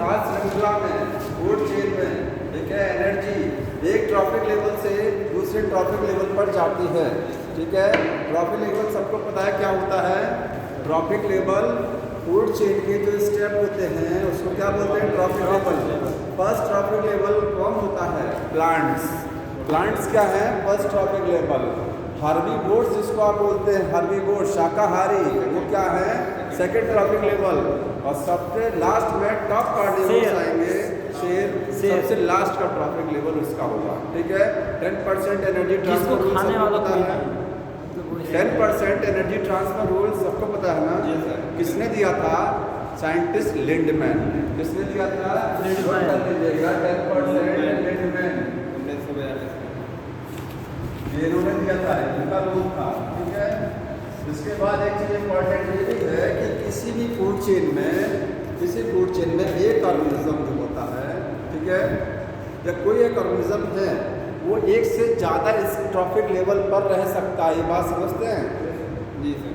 खास श्रृंखला में, फूड चेन में, ठीक है, एनर्जी एक ट्रॉफिक लेवल से दूसरे ट्रॉफिक लेवल पर जाती है। ठीक है, ट्रॉफिक लेवल सबको पता है क्या होता है। ट्रॉफिक लेवल फूड चेन के जो स्टेप होते हैं उसको क्या बोलते हैं, trophic level. First trophic level कौन होता है, प्लांट्स। प्लांट्स क्या है, फर्स्ट ट्रॉफिक लेवल। हर्बीवोर्स जिसको आप बोलते हैं, हर्बीवोर्स शाकाहारी, वो क्या है, सेकेंड ट्रॉफिक लेवल। और सबसे लास्ट में टॉप कार्निवोर्स आएंगे, शेर, सबसे लास्ट का ट्रॉफिक लेवल उसका होगा। ठीक है, 10% एनर्जी ट्रांसफर रूल सबको पता है। 10% एनर्जी ट्रांसफर रूल सबको पता है ना, किसने दिया था, साइंटिस्ट लिंडमैन ने। किसने दिया था, लिंडमैन। 10% लिंडमैन इन्होंने दिया था, इनका रूल था। ठीक है, इसके बाद एक चीज़ इम्पॉर्टेंट ये भी है कि किसी भी फूड चेन में एक ऑर्गेनिज्म जो होता है, ठीक है, या कोई एक ऑर्गेनिज्म है वो एक से ज़्यादा इस ट्रॉफिक लेवल पर रह सकता है। ये बात समझते हैं जी सर,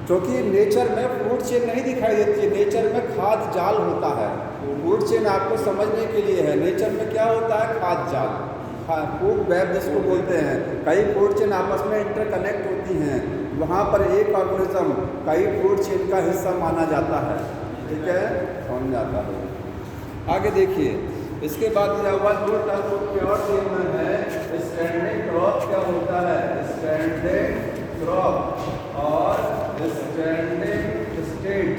क्योंकि नेचर में फूड चेन नहीं दिखाई देती है, नेचर में खाद्य जाल होता है। फूड चेन आपको समझने के लिए है, नेचर में क्या होता है, खाद्य जाल, फूड वेब जिसको बोलते हैं। कई फूड चेन आपस में इंटरकनेक्ट होती हैं, वहाँ पर एक ऑर्गेनिज्म कई फूड चेन का हिस्सा माना जाता है। ठीक है, समझ जाता है। आगे देखिए, इसके बाद क्या हुआ, जो प्योर चेन में है, स्टैंडिंग क्रॉप क्या होता है, स्टैंडिंग क्रॉप और स्टैंडिंग स्टेट।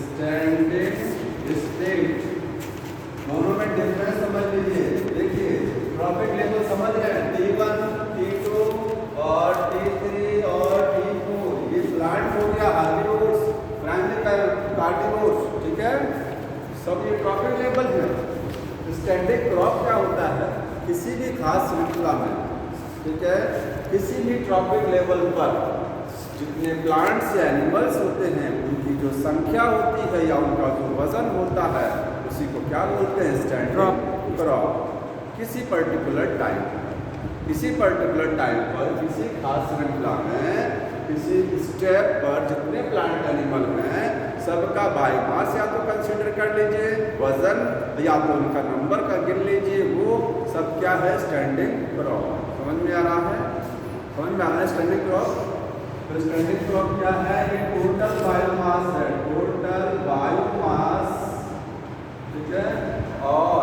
स्टैंडिंग स्टेट दोनों में डिफरेंस समझ लीजिए। देखिए, ट्रॉफिक लेवल समझ रहे हैं, T1, T2 और T3 और T4, ये प्लांट हो गया, हर्बीवोर्स, प्राइमरी कार्निवोर्स, ठीक है, सब ये ट्रॉफिक लेवल है। स्टैंडिंग क्रॉप क्या होता है, किसी भी खास श्रृंखला में, ठीक है, किसी भी ट्रॉफिक लेवल पर जितने प्लांट्स या एनिमल्स होते हैं उनकी जो संख्या होती है या उनका जो वजन होता है उसी को क्या बोलते हैं, स्टैंडिंग क्रॉप। किसी पर्टिकुलर टाइम पर किसी खास श्रृंखला में किसी स्टेप पर जितने प्लांट एनिमल हैं सबका बायोमास या तो कंसीडर कर लीजिए, वजन या तो उनका नंबर का गिन लीजिए, वो सब क्या है, स्टैंडिंग क्रॉप। समझ में आ रहा है स्टैंडिंग क्रॉप। तो स्टैंडिंग क्रॉप क्या है, ये टोटल बायोमास है, टोटल बायोमास, ठीक है, और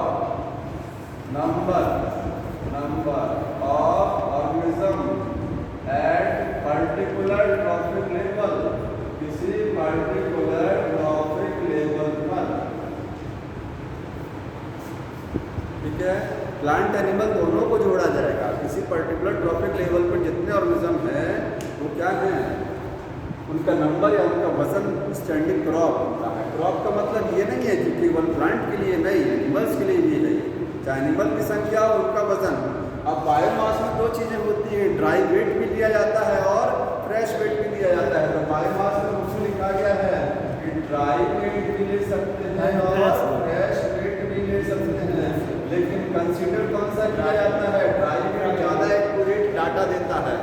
number of organism at particular trophic level, किसी पर्टिकुलर ट्रॉफिक लेवल पर। ठीक है, प्लांट एनिमल दोनों को जोड़ा जाएगा। किसी पर्टिकुलर ट्रॉफिक लेवल पर जितने ऑर्गेनिज्म हैं वो क्या हैं, उनका नंबर या उनका वजन स्टैंडिंग क्रॉप होता है। क्रॉप का मतलब ये नहीं है कि केवल प्लांट के लिए नहीं, एनिमल्स के लिए भी है, चाहे एनिमल की संख्या और उनका वजन। अब बायोमास में दो चीज़ें होती हैं, ड्राई वेट भी लिया जाता है और फ्रेश वेट भी लिया जाता है। तो बायोमास में मुझे लिखा गया है कि ड्राई वेट भी ले सकते हैं और फ्रेश वेट भी ले सकते हैं, लेकिन कंसीडर कौन सा किया जाता है, ड्राई वेट ज़्यादा एक्यूरेट डाटा देता है।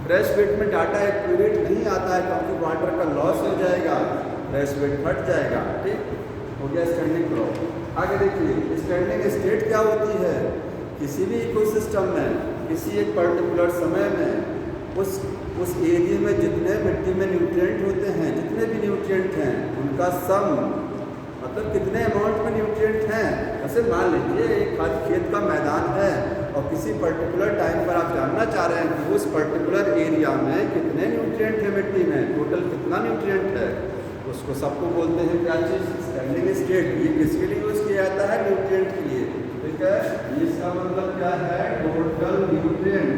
फ्रेश वेट में डाटा एक्यूरेट नहीं आता है क्योंकि वाटर का लॉस हो जाएगा, फ्रेश वेट घट जाएगा। ठीक हो गया स्टैंडिंग क्रॉप। आगे देखिए, स्टैंडिंग स्टेट क्या होती है, किसी भी इकोसिस्टम में किसी एक पर्टिकुलर समय में उस एरिया में जितने मिट्टी में न्यूट्रिएंट होते हैं, जितने भी न्यूट्रिएंट हैं उनका सम, मतलब कितने अमाउंट में न्यूट्रिएंट हैं। जैसे मान लीजिए एक खेत का मैदान है और किसी पर्टिकुलर टाइम पर आप जानना चाह रहे हैं कि उस पर्टिकुलर एरिया में कितने न्यूट्रिएंट है, मिट्टी में टोटल कितना न्यूट्रिएंट है, उसको सबको बोलते हैं क्या चीज़, स्टैंडिंग स्टेट। ये किसके लिए यूज़ किया जाता है, न्यूट्रिएंट के लिए। ठीक है, इसका मतलब क्या है, total nutrient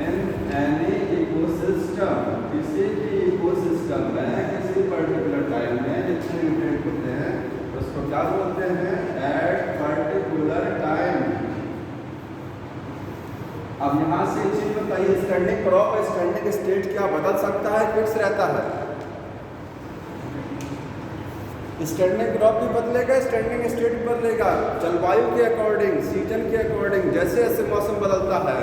in any ecosystem, किसी भी इकोसिस्टम में किसी पर्टिकुलर टाइम में जितने न्यूट्रिएंट होते हैं उसको क्या बोलते हैं, एट पर्टिकुलर टाइम। अब यहाँ से एक चीज बताइए, स्टैंडिंग क्रॉप और स्टैंडिंग स्टेट क्या बदल सकता है, फिक्स रहता है? स्टैंडिंग क्रॉप भी बदलेगा, स्टैंडिंग स्टेट भी बदलेगा, जलवायु के अकॉर्डिंग, सीजन के अकॉर्डिंग, जैसे जैसे मौसम बदलता है।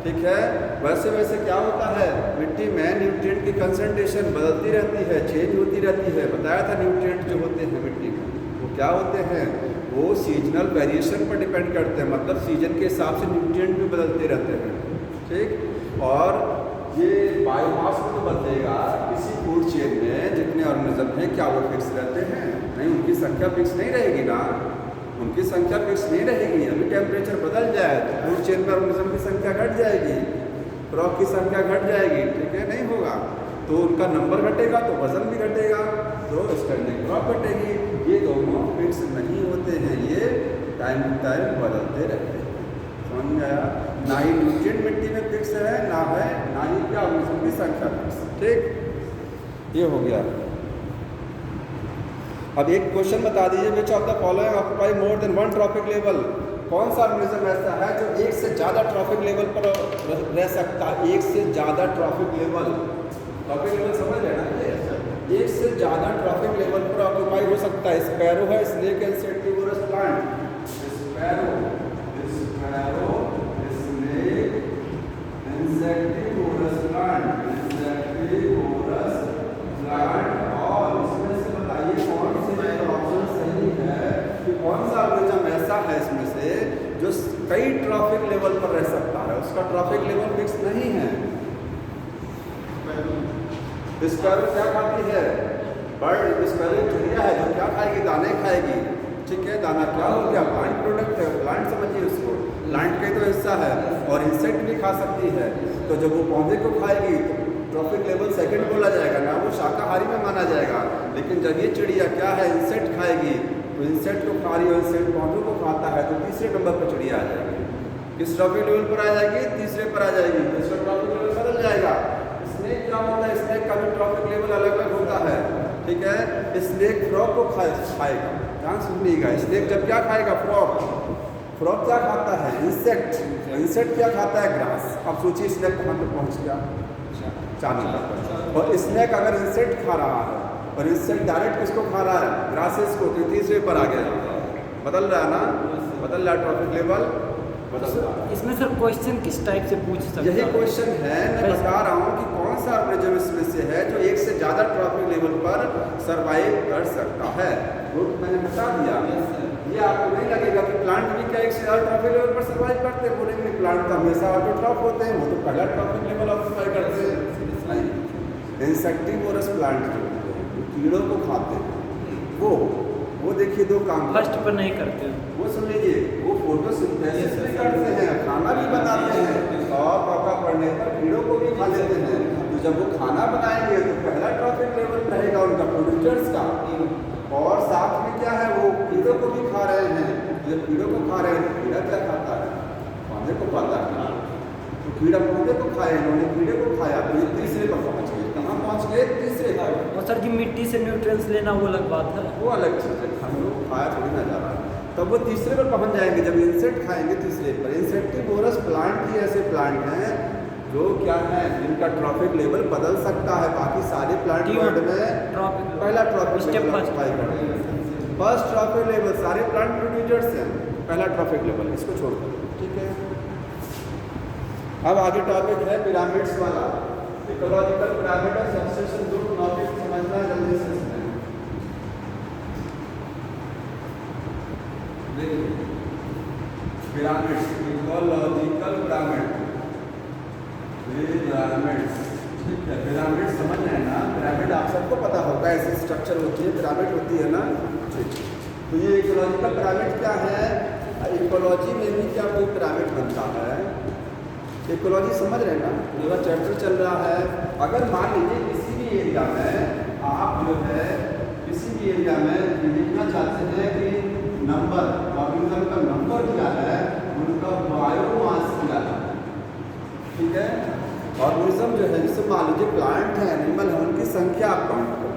ठीक है। वैसे वैसे क्या होता है, मिट्टी में न्यूट्रिएंट की कंसंट्रेशन बदलती रहती है, चेंज होती रहती है। बताया था न्यूट्रिएंट जो होते हैं मिट्टी में वो क्या होते हैं, वो सीजनल वेरिएशन पर डिपेंड करते हैं, मतलब सीजन के हिसाब से न्यूट्रिएंट भी बदलते रहते हैं। ठीक, और ये बायोमास में तो बदलेगा, किसी फूड चेन में जितने ऑर्गेनिज्म हैं क्या वो फिक्स रहते हैं? नहीं, उनकी संख्या फिक्स नहीं रहेगी ना, उनकी संख्या फिक्स नहीं रहेगी। अभी टेम्परेचर बदल जाए तो फूड चेन में ऑर्गेनिज्म की संख्या घट जाएगी, क्रॉप की संख्या घट जाएगी, ठीक है, नहीं होगा। तो उनका नंबर घटेगा तो वजन भी घटेगा, तो स्टैंडिंग क्रॉप घटेगी। ये दोनों फिक्स नहीं होते हैं, ये टाइम टू टाइम बदलते रहते हैं। समझ में आया? ना ही न्यूट्रिएंट मिट्टी में फिक्स है, ना ही क्या ऑर्गेनिज्म की संख्या फिक्स। ठीक, ये हो गया। अब एक क्वेश्चन बता दीजिए, which of the following occupy more than one trophic level? कौन सा ऑर्गेनिज्म ऐसा है जो एक से ज़्यादा ट्रॉपिक लेवल पर रह सकता है? एक से ज़्यादा ट्रॉपिक लेवल, ट्रॉपिक लेवल समझ रहे ना, एक से ज़्यादा ट्रॉपिक लेवल पर ऑक्यूपाई हो सकता है। स्पैरो है, snake insectivorous plant. Sparrow, snake insectivorous plant, insectivorous plant. और इसमें से बताइए कौन से ऑप्शन सही है कि कौन सा ऑर्गेनिज्म ऐसा है इसमें से जो कई ट्रॉपिक लेवल पर रह सकता है, उसका ट्रॉपिक लेवल फिक्स नहीं है। स्पैरो क्या खाती है? बर्ड। स्पैरो चिड़िया है जो क्या खाएगी? दाने खाएगी। ठीक है, दाना क्या हो गया? प्लांट प्रोडक्ट है, प्लांट समझिए उसको, प्लांट का ही तो हिस्सा है। और इंसेक्ट भी खा सकती है, तो जब वो पौधे को खाएगी तो ट्रॉपिक लेवल सेकंड बोला जाएगा ना, वो शाकाहारी में माना जाएगा। लेकिन जब ये चिड़िया क्या है, इंसेक्ट खाएगी, तो इंसेक्ट को खा रही है, इंसेक्ट पौधों को खाता है, तो तीसरे नंबर पर चिड़िया आ जाएगी। किस ट्रॉपिक लेवल पर आ जाएगी? तीसरे पर आ जाएगी। तीसरा ट्रॉपिक लेवल बदल जाएगा। स्नेक क्या होता है? स्नेक का भी ट्रॉपिक लेवल अलग अलग होता है। ठीक है, स्नेक फ्रॉग को खाएगा। ध्यान सुनिएगा, स्नेक जब क्या खाएगा? फ्रॉग। फ्रॉग क्या खाता है? इंसेक्ट। इंसेक्ट क्या खाता है? ग्रास। अब सोचिए स्नेक कहाँ तक पहुँच गया? चांद पर। और स्नेक अगर इंसेक्ट खा रहा है और इंसेक्ट डायरेक्ट किसको खा रहा है? ग्रासेस को, तो तीसरे पर आ गया। बदल रहा है ना, बदल रहा है ट्रॉपिक लेवल। इसमें सर क्वेश्चन किस टाइप से पूछ सकते हैं? यही क्वेश्चन है, मैं बता रहा हूँ कि कौन सा ऑर्गेनिज्म इसमें से है जो एक से ज़्यादा ट्रॉपिक लेवल पर सर्वाइव कर सकता है। वो मैंने बता दिया। ये आपको नहीं लगेगा कि प्लांट भी क्या एक से ज़्यादा ट्रॉपिक लेवल पर सर्वाइव करते हैं? बोलेंगे प्लांट तो हमेशा ऑटोट्रॉफ होते हैं, वो तो पहला ट्रॉपिक लेवल ऑक्यूपाई करते हैं। इंसेक्टिवोरस प्लांट जो कीड़ों को खाते हैं, वो देखिए दो काम फर्स्ट पर नहीं करते। वो सुन लीजिए, वो फोटोसिंथेसिस भी करते हैं, खाना भी बनाते हैं, और मौका पड़ने पर कीड़ों को भी खा लेते हैं। तो जब वो खाना बनाएंगे तो पहला ट्रॉपिक लेवल रहेगा उनका प्रोड्यूसर्स का, और साथ में क्या है, वो कीड़ों को भी खा रहे हैं। जब कीड़ों को खा रहे हैं तो कीड़ा क्या खाता है? पौधे को खाता है। तो कीड़ा पौधे को खाए, उन्होंने कीड़े को खाया, तो ये तीसरे पर पहुँच गए। कहाँ पहुँच गए? तीसरे पर। और सर जी मिट्टी से न्यूट्रिएंट्स लेना वो अलग बात है, वो अलग चीज़ है, हम लोग खाया थोड़ी ना जा रहा है। तब वो तीसरे पर पहुंच जाएंगे जब इंसेक्ट खाएंगे तीसरे पर। इंसेक्टिवोरस प्लांट ही ऐसे प्लांट हैं जो क्या है, जिनका ट्रॉपिक लेवल बदल सकता है। बाकी सारे प्लांट वर्ल्ड में पहला ट्रॉपिक लेवल ऑक्यूपाई करते हैं। फर्स्ट ट्रॉपिक लेवल सारे प्लांट प्रोड्यूसर्स हैं, पहला ट्रॉपिक लेवल, इसको छोड़कर। ठीक है, अब आगे टॉपिक है पिरामिड्स वाला, इकोलॉजिकल पिरामिड और सबस्टेशन। दो टॉपिक समझना है जल्दी से। Pyramids, ecological pyramid, pyramids. ठीक है, पिरामिड समझ रहे हैं ना? पिरामिड आप सबको पता होगा, ऐसी स्ट्रक्चर होती है, पिरामिड होती है ना। ठीक, तो ये इकोलॉजिकल पिरामिड क्या है? इकोलॉजी में भी क्या कोई पिरामिड बनता है? इकोलॉजी समझ रहे हैं ना, पूरा चैप्टर चल रहा है। अगर मान लीजिए किसी भी एरिया में आप जो है, किसी भी एरिया में ये देखना चाहते हैं कि नंबर, ऑर्गेनिज्म का नंबर क्या है, उनका बायोमास क्या है। ठीक है, ऑर्गेनिज्म जो है, जैसे मान लीजिए प्लांट है, एनिमल है, उनकी संख्या आप काउंट करो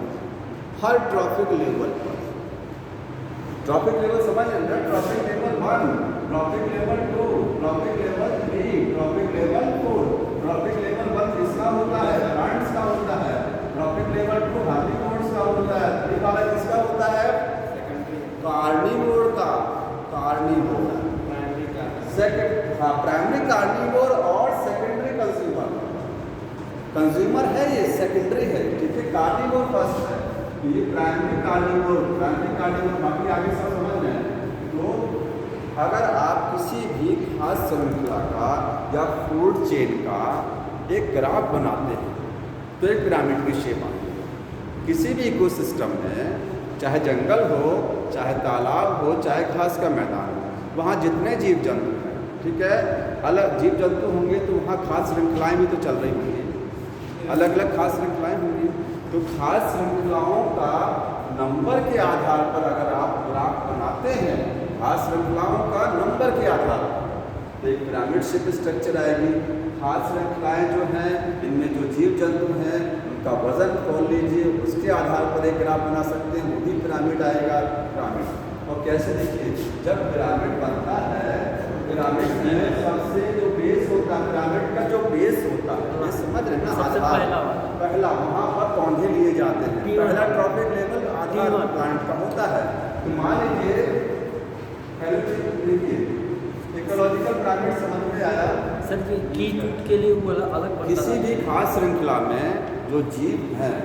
हर ट्रॉपिक लेवल पर। ट्रॉपिक लेवल समझ रहे हैं? Trophic level 1, trophic level 2, trophic level 3, trophic level 4। Trophic level 1 किसका होता है? प्लांट्स का होता है। ट्रॉपिक लेवल 2 हार्बिवोर्स का होता है। 3 वाला किसका होता है? कार्निवोर का। कार्निवोर सेकंड, हाँ, प्राइमरी कार्निवोर और सेकंड कंज्यूमर है, ये सेकेंडरी है, ठीक है। कार्निवोर फर्स्ट है, तो ये प्राइमरी कार्निवोर बाकी आगे सब समझ रहे हैं। तो अगर आप किसी भी खास श्रृंखला का या फूड चेन का एक ग्राफ बनाते हैं तो एक पिरामिड की शेप आती है। किसी भी इकोसिस्टम में, चाहे जंगल हो, चाहे तालाब हो, चाहे घास का मैदान हो, वहाँ जितने जीव जंतु हैं, ठीक है, अलग जीव जंतु होंगे तो वहाँ खास श्रृंखलाएँ भी तो चल रही होंगी, अलग अलग खास श्रृंखलाएँ होंगी। तो खास श्रृंखलाओं का नंबर के आधार पर अगर आप ग्राफ बनाते हैं, खास श्रृंखलाओं का नंबर के आधार पर, तो एक पिरामिड शेप स्ट्रक्चर आएगी। खास श्रृंखलाएँ जो हैं, इनमें जो जीव जंतु हैं उनका वजन खोल लीजिए, उसके आधार पर एक ग्राफ बना सकते हैं, वो भी पिरामिड आएगा। पिरामिड और कैसे देखिए, जब पिरामिड बनता है, पिरामिड में सबसे जो बेस होता है, पिरामिड का जो बेस होता है, ये समझ रहे ना, सबसे पहला वहाँ पर पौधे लिए जाते हैं, पहला ट्रॉपिक लेवल आधार प्लांट का होता है। तो मान लीजिए देखिए इकोलॉजिकल पिरामिड समझ में आया सर। ये कीट के लिए वो अलग बनता किसी भी खास श्रृंखला में जो जीव हैं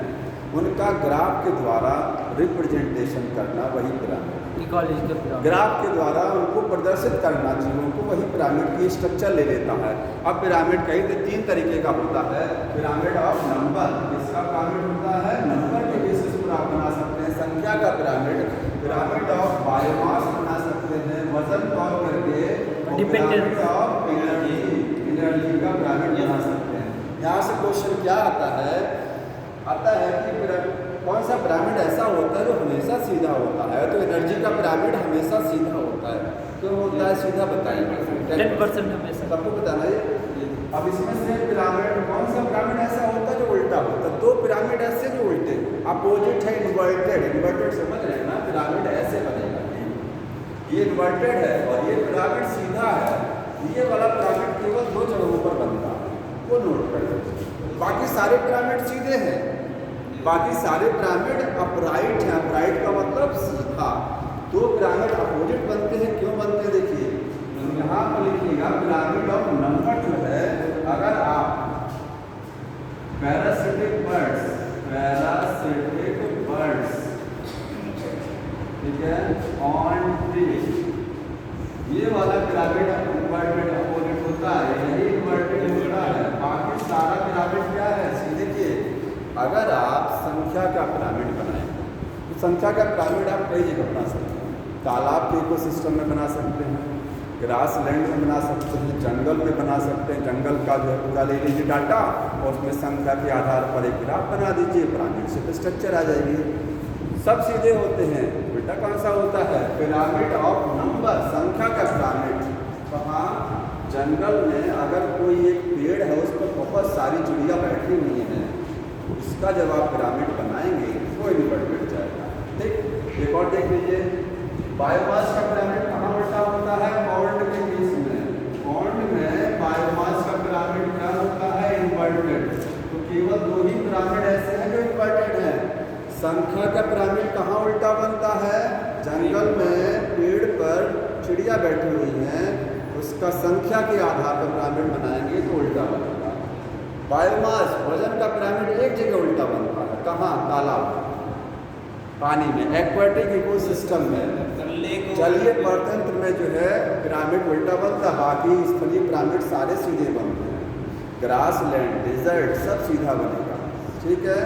उनका ग्राफ के द्वारा रिप्रेजेंटेशन करना, वही पिरामिड। इकोलॉजिकल पिरामिड ग्राफ के द्वारा उनको प्रदर्शित करना जीवों को, वही पिरामिड की स्ट्रक्चर ले लेता है। अब पिरामिड कई 3 तरीके का होता है। पिरामिड ऑफ नंबर, इसका पिरामिड होता है नंबर के बेसिस पर आप बना सकते हैं, संख्या का पिरामिड। पिरामिड ऑफ बायोमास बना सकते हैं, वजन तौर करके। पिरामिड ऑफ एनर्जी का पिरामिड बना सकते हैं। यहाँ से क्वेश्चन क्या आता है कि कौन सा पिरामिड ऐसा होता है जो हमेशा सीधा होता है? तो एनर्जी का पिरामिड हमेशा सीधा होता है। क्यों होता है सीधा, बताइए। 10% हमेशा सबको बताना ये। अब इसमें से पिरामिड, कौन सा पिरामिड ऐसा होता है जो उल्टा होता है? 2 पिरामिड ऐसे जो उल्टे, अपोजिट है, इन्वर्टेड समझ रहे हैं ना, पिरामिड ऐसे बनेगा, ये इन्वर्टेड है और ये पिरामिड सीधा है। ये वाला पिरामिड केवल 2 जगहों पर बनता है, वो नोट कर लीजिए। बाकी सारे पिरामिड सीधे हैं, बाकी सारे पिरामिड अपराइट हैं। अपराइट का मतलब सीधा। 2 पिरामिड अपोजिट बनते हैं, क्यों बनते हैं देखिए, यहाँ पर लिखिएगा पिरामिड ऑफ नंबर जो है, अगर आप पैरासिटिक बर्ड्स ठीक है, ऑन ट्री, ये वाला पिरामिड इन्वर्टेड अपोजिट होता है, यही इन्वर्टेड होता है। बाकी सारा पिरामिड क्या है, सीधे देखिए। अगर आप संख्या का पिरामिड बनाएं तो संख्या का पिरामिड आप कई जगह बना सकते हैं। तालाब के इकोसिस्टम में बना सकते हैं, ग्रास लैंड में बना सकते हैं, जंगल में बना सकते हैं। जंगल का जो है पूरा ले लीजिए डाटा और उसमें संख्या के आधार पर एक ग्राफ बना दीजिए, पिरामिड शेप स्ट्रक्चर आ जाएगी। सब सीधे होते हैं, उल्टा कौन सा होता है? पिरामिड ऑफ नंबर, संख्या का पिरामिड। कहाँ? जंगल में अगर कोई एक पेड़ है उस पर बहुत सारी चिड़िया बैठी हुई हैं, इसका जब आप पिरामिड बनाएंगे वो इन्वर्टेड जाएगा। ठीक, एक और देख लीजिए, बायोमास का पिरामिड कहाँ उल्टा होता है? पॉन्ड के केस में। पॉन्ड में बायोमास का पिरामिड क्या होता है? इन्वर्टेड। तो केवल 2 ही पिरामिड ऐसे हैं जो इन्वर्टेड हैं। संख्या का पिरामिड कहाँ उल्टा बनता है? जंगल में पेड़ पर चिड़िया बैठी हुई हैं, उसका संख्या के आधार पर पिरामिड बनाएंगे तो उल्टा बनेगा। बायोमास, वजन का पिरामिड एक जगह उल्टा बनता है, कहाँ? तालाब, पानी में, एक्वाटिक इकोसिस्टम में। जलीय परतंत्र में जो है पिरामिड उल्टा बनता है, बाकी स्थलीय पिरामिड सारे सीधे बनते हैं। ग्रास लैंड, डेजर्ट सब सीधा बनेगा। ठीक है,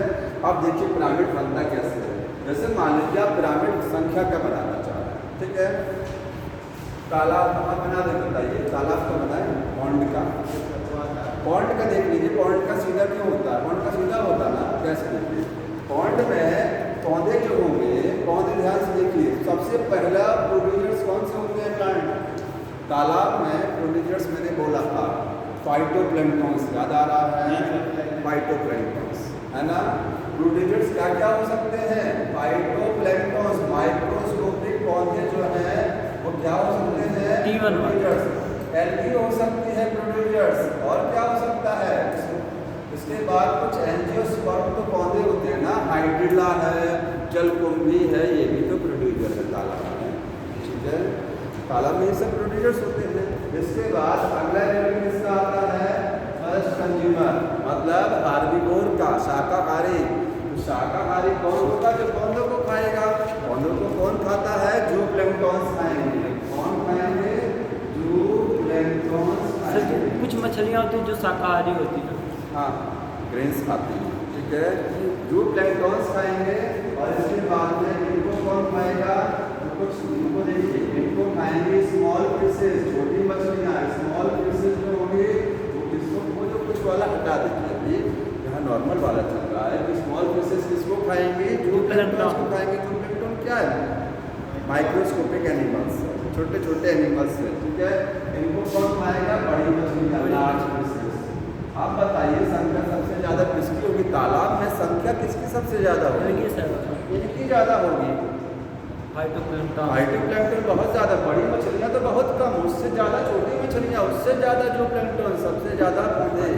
अब देखिए पिरामिड बनता कैसे है। जैसे मान लीजिए आप पिरामिड संख्या का बनाना चाह रहे हैं, ठीक है, तालाब आप बना दे, बताइए तालाब का बनाए, पॉन्ड का। पॉन्ड का देख लीजिए, पॉन्ड का सीधा क्यों होता है? पॉन्ड का सीधा होता है ना, कैसे देखिए, पॉन्ड में पौधे जो होंगे, पौधे ध्यान से देखिए, सबसे पहला प्रोड्यूसर्स कौन से होते हैं? प्लांट। तालाब में प्रोड्यूसर्स मैंने बोला था फाइटोप्लैंक्टन्स, याद आ रहा है? फाइटोप्लैंक्टन्स है ना। प्रोड्यूसर्स क्या क्या हो सकते हैं? फाइटोप्लैंक्टन्स, माइक्रोस्कोपिक पौधे जो हैं वो क्या हो सकते हैं? प्रोड्यूसर्स। एल्गी हो सकती है प्रोड्यूसर्स, और क्या हो सकता है? इसके बाद कुछ एंजियोस्पर्म तो पौधे होते हैं ना, हाइड्रिला है, जलकुंभी है, ये भी तो प्रोड्यूसर है तालाब में। ठीक है, तालाब में ये सब प्रोड्यूसर्स होते हैं। इसके बाद अगला लेवल किसका आता है? फर्स्ट कंज्यूमर, मतलब हार्बिवोर का, शाकाहारी। तो शाकाहारी कौन होगा? जो पौधों को खाएगा। पौधों को कौन खाता है? जो प्लैंक्टन्स खाएंगे। कौन खाएंगे? जो प्लैंक्टन्स सर खाएंगे। कुछ मछलियाँ होती हैं जो शाकाहारी होती हैं। हाँ, ग्रेन्स खाती हैं, ठीक है। जो प्लैंक्टन्स खाएंगे और इसके बाद में इनको कौन खाएगा? तो कुछ इनको देखिए, इनको खाएंगे स्मॉल फिशेस, छोटी मछलियाँ। स्मॉल फिशेस जो होंगे वो जो कुछ वाला हटा दीजिए, अभी यहाँ नॉर्मल वाला चल रहा है। तो स्मॉल फिशेस किसको खाएंगे? जो प्लैंक्टन्स को खाएंगे। जो प्लैंक्टन क्या है? माइक्रोस्कोपिक एनिमल्स, छोटे छोटे एनिमल्स है, ठीक है। इनको कौन खाएगा? बड़ी मछलियाँ, लार्ज फिशेस। आप बताइए संख्या सबसे ज़्यादा किसकी होगी? तालाब में संख्या किसकी सबसे ज़्यादा होगी? इनकी ज़्यादा होगी। फाइटोप्लैंक्टन बहुत ज़्यादा, बड़ी मछलियाँ तो बहुत कम, उससे ज़्यादा छोटी मछलियाँ, उससे ज़्यादा जो प्लैंक्टन, सबसे ज़्यादा पौधे,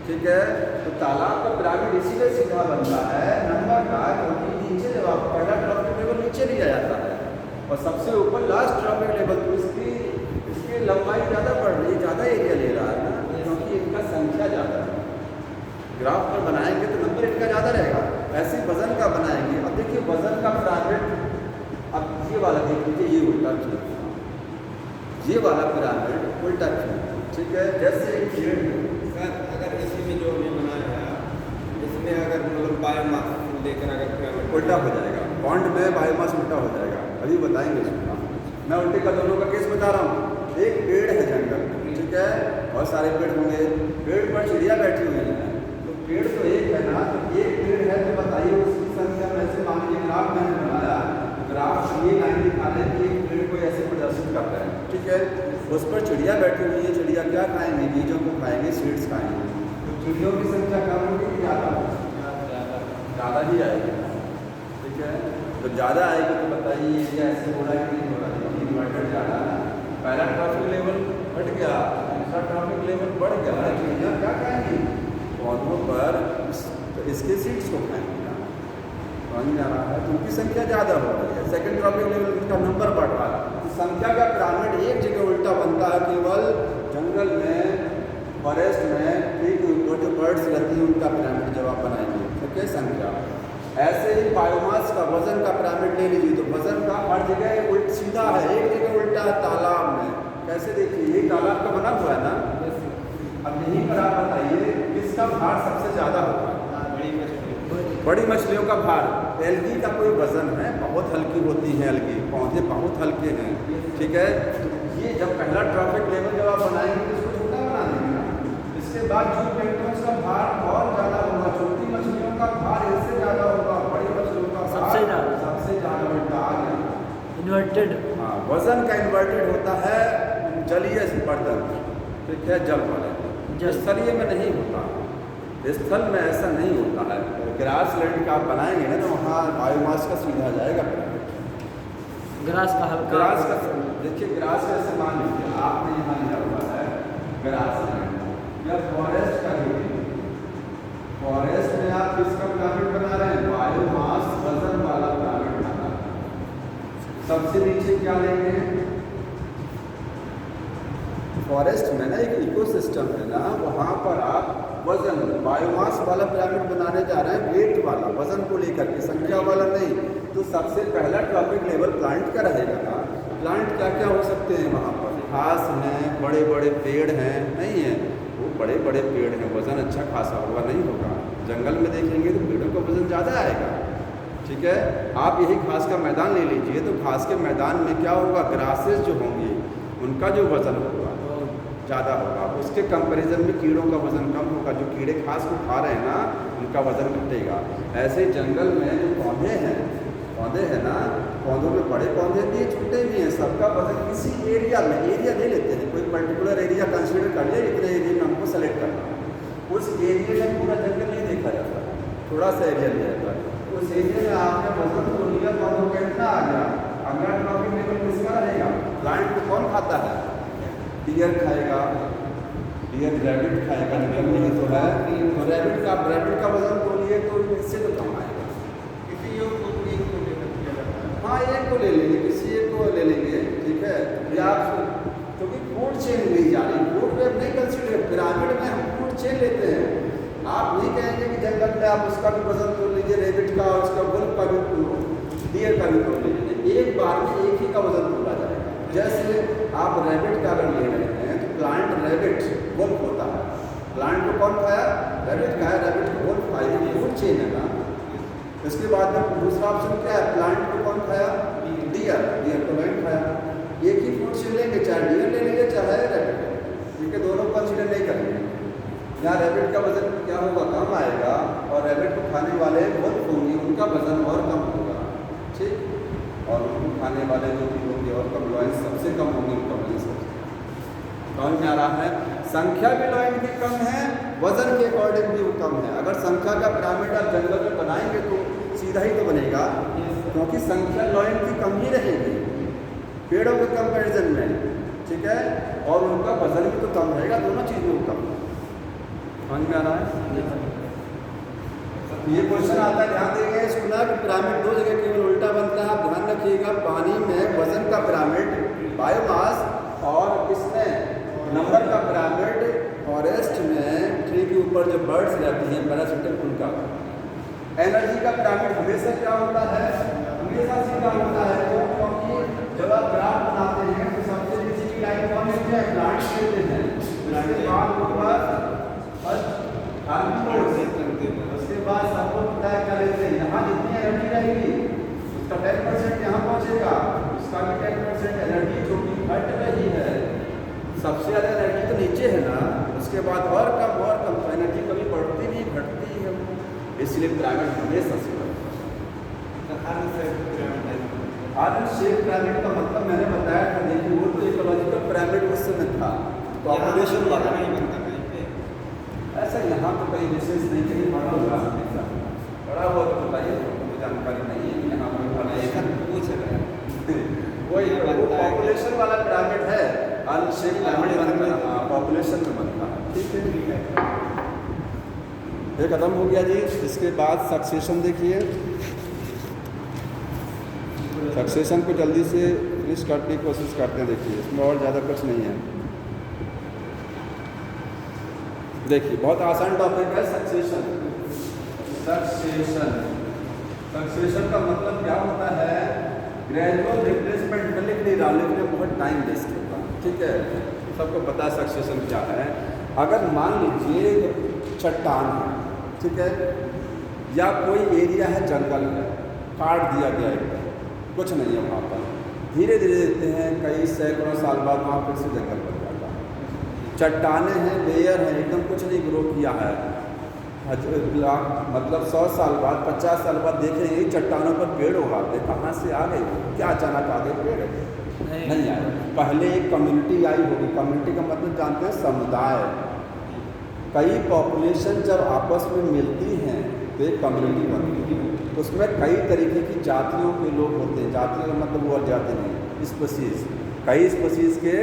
ठीक है। तो तालाब का पिरामिड इसीलिए सीधा बनता है नंबर का, क्योंकि नीचे जब आप पहला ट्रॉपिक लेवल नीचे लिया जाता है और सबसे ऊपर लास्ट ट्रॉपिक लेवल, तो इसकी लंबाई ज़्यादा बढ़ रही है, ज़्यादा एरिया ले रहा है ना, क्योंकि इनका संख्या ज़्यादा है। ग्राफ पर बनाएंगे तो नंबर इनका ज़्यादा रहेगा, ऐसे वजन का बनाएंगे। अब देखिए वजन का पिरामिड, अब ये वाला देख लीजिए, ये उल्टा क्यों, ये वाला पिरामिड उल्टा क्यों, ठीक है। जैसे एक पेड़ सर अगर इसी में जो हमने बनाया है, इसमें अगर मतलब बायोमास लेकर अगर पिरामिड उल्टा हो जाएगा, पॉन्ड में बायोमास उल्टा हो जाएगा, अभी बताएंगे इसका। मैं उल्टे का दोनों का केस बता रहा हूँ। एक पेड़ है जंगल, ठीक है, बहुत सारे पेड़ होंगे, पेड़ पर चिड़िया बैठी हुई है, तो पेड़ तो एक है ना, तो एक पेड़ है, तो बताइए उसकी संख्या वैसे मान लीजिए ग्राफ मैंने बनाया, ग्राफ ये लाइन दिखा रहे हैं कि एक पेड़ को ऐसे प्रदर्शित करता है, ठीक है। उस पर चिड़िया बैठी हुई है, चिड़िया क्या खाएंगे? बीजों को खाएंगे, सीड्स खाएंगे। तो चिड़ियों की संख्या कम होगी कि ज़्यादा होगी? ज़्यादा ही आएगी, ठीक है। तो ज़्यादा आएगी तो बताइए ये ऐसे हो रहा है कि नहीं हो रहा है? इन्वर्टेड ज़्यादा है, पहला ट्रॉपिक लेवल घट गया, दूसरा ट्रॉपिक लेवल बढ़ गया। चिड़िया क्या खाएंगी? पौधों पर इसके सीड्स को खाएंगे, समझ आ रहा है? तो उनकी संख्या ज़्यादा हो रही है, सेकंड ट्रॉपिक लेवल का नंबर बढ़ रहा है। तो संख्या का पिरामिड एक जगह उल्टा बनता है, केवल जंगल में, फॉरेस्ट में, ठीक वो जो बर्ड्स रहती हैं उनका पिरामिड जब आप बनाएंगे, ठीक है, संख्या। ऐसे ही बायोमास का, वजन का पिरामिड ले लीजिए, तो वजन का हर जगह उल्ट सीधा है, एक जगह उल्टा है, तालाब में। कैसे देखिए, ये तालाब का बना हुआ है ना, अब यहीं पर आप बताइए किसका भार सबसे ज़्यादा होगा? बड़ी मछलियों का भार। एल्गी का कोई वजन है? बहुत हल्की होती है एल्गी, पौधे बहुत हल्के हैं, ठीक है। तो ये जब पहला ट्रॉपिक लेवल जब आप बनाएंगे तो इसको छोटा बना देंगे ना, इसके बाद जो प्लैंक्टन्स का भार बहुत ज़्यादा होगा, छोटी मछलियों का भार इससे ज़्यादा होगा, बड़ी मछलियों का सबसे ज़्यादा उल्टा आ गया, इन्वर्टेड। हाँ, वजन का इन्वर्टेड होता है जलीय बर्तन, ठीक है, जल वाले, स्थलीय में नहीं होता, स्थल में ऐसा नहीं होता है। ग्रास लैंड का आप बनाएंगे ना तो वहाँ बायोमास का सीधा जाएगा पिरामिड। ग्रास का हल्का, ग्रास का देखिए, ग्रास का ऐसे मान लीजिए आपने यहाँ लिया हुआ है ग्रास लैंड या फॉरेस्ट का भी, फॉरेस्ट में आप किसका पिरामिड बना रहे हैं? बायोमास वजन वाला पिरामिड बना रहे हैं। सबसे नीचे क्या लेंगे? फॉरेस्ट में ना एक इकोसिस्टम है ना, वहाँ पर आप वजन बायोमास वाला पिरामिड बनाने जा रहे हैं, वेट वाला, वजन को लेकर के, संख्या वाला नहीं। तो सबसे पहला ट्रॉपिक लेवल प्लांट का रहेगा ना। प्लांट क्या क्या हो सकते हैं वहाँ पर? घास हैं, बड़े बड़े पेड़ हैं, नहीं है वो बड़े बड़े पेड़ हैं, वजन अच्छा खासा होगा, नहीं होगा। जंगल में देखेंगे तो पेड़ों का वजन ज़्यादा आएगा, ठीक है। आप यही घास का मैदान ले लीजिए, तो घास के मैदान में क्या होगा? ग्रासेस जो होंगी उनका जो वजन होगा ज़्यादा होगा, उसके कंपैरिजन में कीड़ों का वजन कम होगा, जो कीड़े घास को खा रहे हैं ना उनका वजन घटेगा। ऐसे जंगल में जो पौधे हैं ना, पौधों में बड़े पौधे भी हैं, छोटे भी हैं, सबका वजन किसी एरिया में, एरिया ले लेते हैं, कोई पर्टिकुलर एरिया कंसिडर कर लिया, इतने एरिया में हमको सेलेक्ट करना है, उस एरिया में पूरा जंगल नहीं देखा जाता, थोड़ा सा एरिया लिया जाता है, उस एरिया में आपने वजन तो लिया, पौधों का इतना आ गया। अगला टॉपिक लेवल किसका रहेगा? प्लांट को कौन खाता है? डियर खाएगा, डियर रैबिट खाएगा, निकल नहीं तो है, तो रैबिट का वजन तो लिए तो इससे तो कम आएगा। किसी एक को लेकर किया जाता है। हाँ, एक को ले लेंगे, किसी एक को ले लेंगे, ठीक है। या आप क्योंकि फूड चेन नहीं जा रही, फूड वेब नहीं कंसिडर, पिरामिड में हम फूड फूड चेन लेते हैं। आप नहीं कहेंगे कि जंगल में आप उसका भी वजन तोड़ लीजिए, रेबिट का और उसका वुल्फ का भी, डियर का भी तोड़ लीजिए, एक बार में एक ही का वजन तोड़ा जाएगा। जैसे आप रैबिट का अगर ले रहे हैं तो प्लांट रैबिट वुल्फ होता है, प्लांट को कौन खाया? रैबिट खाया, रैबिट को वुल्फ खाया, ये फूड चेन है ना। इसके बाद में दूसरा ऑप्शन क्या है? प्लांट को कौन खाया? डियर, डियर को लाइन खाया। एक ही फूड चेन लेंगे, चाहे डियर ले लेंगे चाहे रैबिट ले लेंगे, क्योंकि दोनों को कंसीडर नहीं करेंगे। यहाँ रैबिट का वजन क्या होगा? कम आएगा, और रैबिट को खाने वाले वुल्फ होंगे, उनका वजन और कम होगा, ठीक। और उनको खाने वाले जो भी होंगे और कम, लॉइन सबसे कम होंगे, उनका वजन सबसे कम में आ रहा है। संख्या भी लॉइन की कम है, वजन के अकॉर्डिंग भी वो कम है। अगर संख्या का पिरामिड आप जंगल में बनाएंगे तो सीधा ही तो बनेगा, क्योंकि संख्या लॉइन की कम ही रहेगी पेड़ों के कंपेरिजन में, ठीक है, और उनका वजन भी तो कम रहेगा, दोनों चीज़ों को कम। समझ में आ रहा है? ये क्वेश्चन आता है, ध्यान देंगे। सुना कि पिरामिड दो जगह केवल उल्टा बनता है, आप ध्यान रखिएगा। पानी में वजन का पिरामिड बायोमास, और किसमें नंबर का पिरामिड फॉरेस्ट में ट्री के ऊपर जो बर्ड्स रहती हैं पैरासिटिक, उनका एनर्जी का पिरामिड हमेशा क्या होता है? हमेशा सीधा होता है, क्योंकि जब आप ग्राफ बनाते हैं तो सबसे नीचे की लाइन कौन लेते हैं? प्लांट लेते हैं। उसके बाद उसके बाद सबको पता है क्या लेते हैं? यहाँ जितनी एनर्जी रहेगी उसका 10% यहाँ पहुँचेगा, उसका भी 10% एनर्जी जो कि घट रही है। सबसे ज़्यादा एनर्जी तो नीचे है ना, उसके बाद और कम तो एनर्जी कभी बढ़ती नहीं घटती है, इसलिए पिरामिड हमेशा से आर्न शेप पिरामिड का मतलब मैंने बताया था। देखिए वो तो इकोलॉजिकल पिरामिड उस समय था, पॉपुलेशन वाला नहीं बनता कहीं पे। ऐसा यहाँ तो कहीं विशेष नहीं, कहीं बड़ा हुआ हमेशा बड़ा हुआ तो बताइए, तो जानकारी नहीं है यहाँ पर पूछ रहे हैं। वो पॉपुलेशन वाला पिरामिड है, आर्न शेप पिरामिड बनता है, पॉपुलेशन में बनता है, ठीक है। ये खत्म हो गया जी। इसके बाद सक्सेशन देखिए, सक्सेशन को जल्दी से फिनिश करने की कोशिश करते हैं। देखिए इसमें और ज़्यादा कुछ नहीं है। देखिए बहुत आसान टॉपिक है सक्सेशन। सक्सेशन का मतलब क्या होता है? Gradual replacement. मैं लिख नहीं रहा, लिखने में बहुत टाइम वेस्ट होगा, ठीक है। सबको पता है सक्सेशन क्या है। अगर मान लीजिए चट्टान है, ठीक है, या कोई एरिया है जंगल में, काट दिया गया है, कुछ नहीं है वहाँ पर, धीरे धीरे देखते हैं कई सैकड़ों साल बाद वहाँ फिर से जंगल बन जाता है। चट्टाने हैं, लेयर हैं, एकदम कुछ नहीं ग्रो किया है, मतलब 100 साल बाद 50 साल बाद देखें यही चट्टानों पर पेड़ उगाते, कहाँ से आ गए? क्या अचानक आ गए पेड़? नहीं आए। पहले एक कम्युनिटी आई होगी। कम्युनिटी का मतलब जानते हैं? समुदाय। कई पॉपुलेशन जब आपस में मिलती हैं तो एक कम्युनिटी बनती है। उसमें कई तरीके की जातियों के लोग होते हैं। जातियों का मतलब वो जाति नहीं, स्पीशीज। कई स्पीशीज के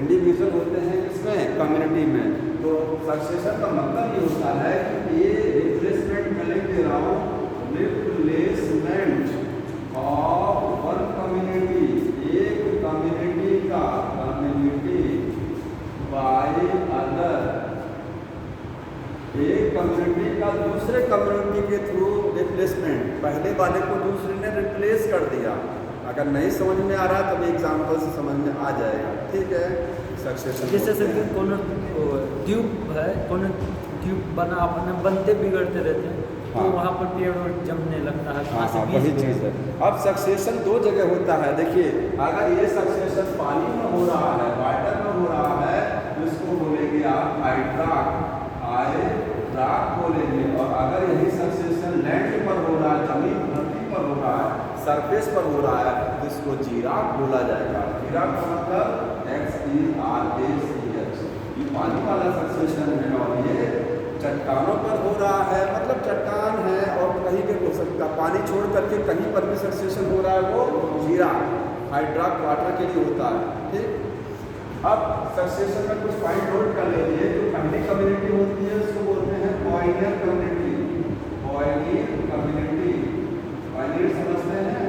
इंडिविजुअल होते हैं इसमें कम्युनिटी में। तो सक्सेशन का मतलब ये होता है कि ये रिप्लेसमेंट मैं लिख दे रहा हूँ, रिप्लेसमेंट ऑफ वन कम्युनिटी, एक कम्युनिटी का, कम्युनिटी बाय अदर, एक कम्युनिटी का दूसरे कम्युनिटी के थ्रू रिप्लेसमेंट। पहले वाले को दूसरे ने रिप्लेस कर दिया। अगर नहीं समझ में आ रहा तब एग्जाम्पल से समझ में आ जाएगा, ठीक है। सक्सेशन जैसे सर कोनो ट्यूब है, कोनो ट्यूब बनते बिगड़ते रहते हैं, तो वहाँ पर पेड़ जमने लगता है। हाँ, वही चीज़ है। अब सक्सेशन दो जगह होता है। देखिए अगर ये सक्सेशन पानी में हो रहा है, वाटर में हो रहा है, तो इसको बोलेंगे आप हाइड्राक बोलेंगे। और अगर यही सक्सेशन लैंड पर हो रहा है, जमीन धरती पर हो रहा है, सरफेस पर हो रहा है, तो इसको जीराफ बोला जाएगा। जीराफ का मतलब XERACH, ये पानी वाला सक्सेशन है। और ये चट्टानों पर हो रहा है, मतलब चट्टान है और कहीं भी हो सकता है, पानी छोड़ करके कहीं पर भी सक्सेशन हो रहा है, वो जीराफ हाइड्राक वाटर के लिए होता है, ठीक। अब सक्सेशन में कुछ पॉइंट नोट कर लीजिए। जो पहली कम्युनिटी होती है उसको बोलते हैं Pioneer community. Pioneer community, Pioneer समझते हैं?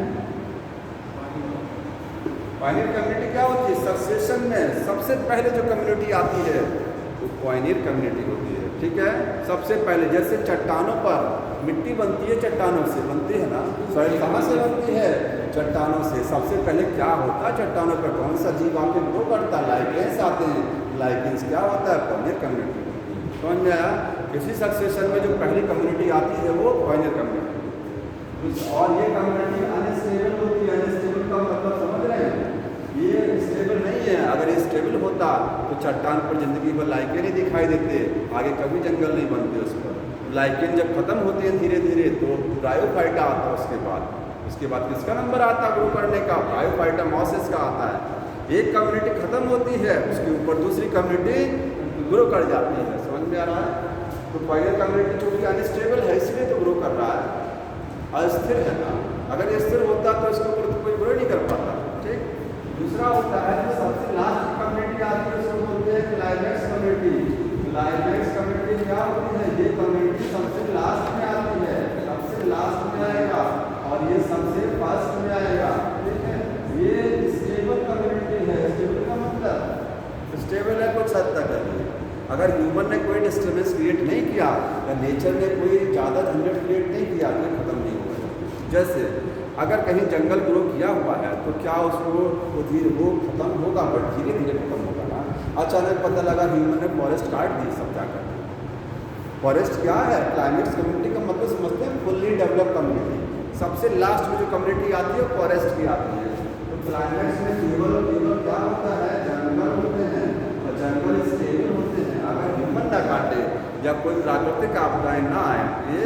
पॉइनियर कम्युनिटी क्या होती है? सक्सेशन में सबसे पहले जो कम्युनिटी आती है वो पॉइनियर कम्युनिटी होती है। ठीक है। सबसे पहले जैसे चट्टानों पर मिट्टी बनती है, चट्टानों से बनती है ना, सॉइल कहाँ से बनती है? चट्टानों से। सबसे पहले क्या होता है चट्टानों पर? कौन सा जीव आके ग्रो करता है? लाइकेंस आते हैं। लाइकेंस क्या होता है? Pioneer community. समझ में आया? किसी सक्सेशन में जो पहली कम्युनिटी आती है वो पॉइनियर कम्युनिटी, और ये कम्युनिटी अनस्टेबल होती है। अनस्टेबल का मतलब समझ रहे हैं? ये स्टेबल नहीं है। अगर ये स्टेबल होता तो चट्टान पर ज़िंदगी भर लाइकें नहीं दिखाई देते, आगे कभी जंगल नहीं बनते उस पर। लाइकें जब खत्म होती है धीरे धीरे तो ब्रायोफाइटा आता है। उसके बाद किसका नंबर आता है ग्रो करने का? ब्रायोफाइटा मॉसेस का आता है। एक कम्युनिटी खत्म होती है, उसके ऊपर दूसरी कम्युनिटी ग्रो कर जाती है। समझ में आ रहा है? तो पॉइनियर कम्युनिटी चूँकि अनस्टेबल है इसलिए तो ग्रो कर रहा है, अस्थिर है ना। अगर ये स्थिर होता तो इसके ऊपर तो कोई ग्रो नहीं कर पाता। ठीक। दूसरा होता है जो सबसे लास्ट कम्युनिटी आती है उसको बोलते हैं क्लाइमैक्स कम्युनिटी। क्लाइमैक्स कम्युनिटी क्या होती है? ये कम्युनिटी सबसे लास्ट में आती है, सबसे लास्ट में आएगा, और ये सबसे फर्स्ट में आएगा। ठीक है। ये स्टेबल कम्युनिटी है। स्टेबल का मतलब स्टेबल है कुछ हद तक है। अगर ह्यूमन ने कोई डिस्टर्बेंस क्रिएट नहीं किया या नेचर ने कोई ज़्यादा झंझट क्रिएट नहीं किया तो खत्म नहीं होगा। जैसे अगर कहीं जंगल ग्रो किया हुआ है तो क्या उसको वो खत्म होगा, बट धीरे धीरे खत्म होगा ना। अचानक पता लगा ह्यूमन ने फॉरेस्ट काट दी, सब क्या करते हैं? फॉरेस्ट क्या है? क्लाइमेक्स कम्युनिटी का मतलब समझते हैं फुल्ली डेवलप कम्युनिटी। सबसे लास्ट में जो कम्युनिटी आती है फॉरेस्ट की आती है। तो क्लाइमेक्स में केवल क्या होता है? जंगल होते हैं, और जंगल स्टेबल होते हैं। अगर ह्यूमन ना काटे या कोई प्राकृतिक आपदाएं ना आए, ये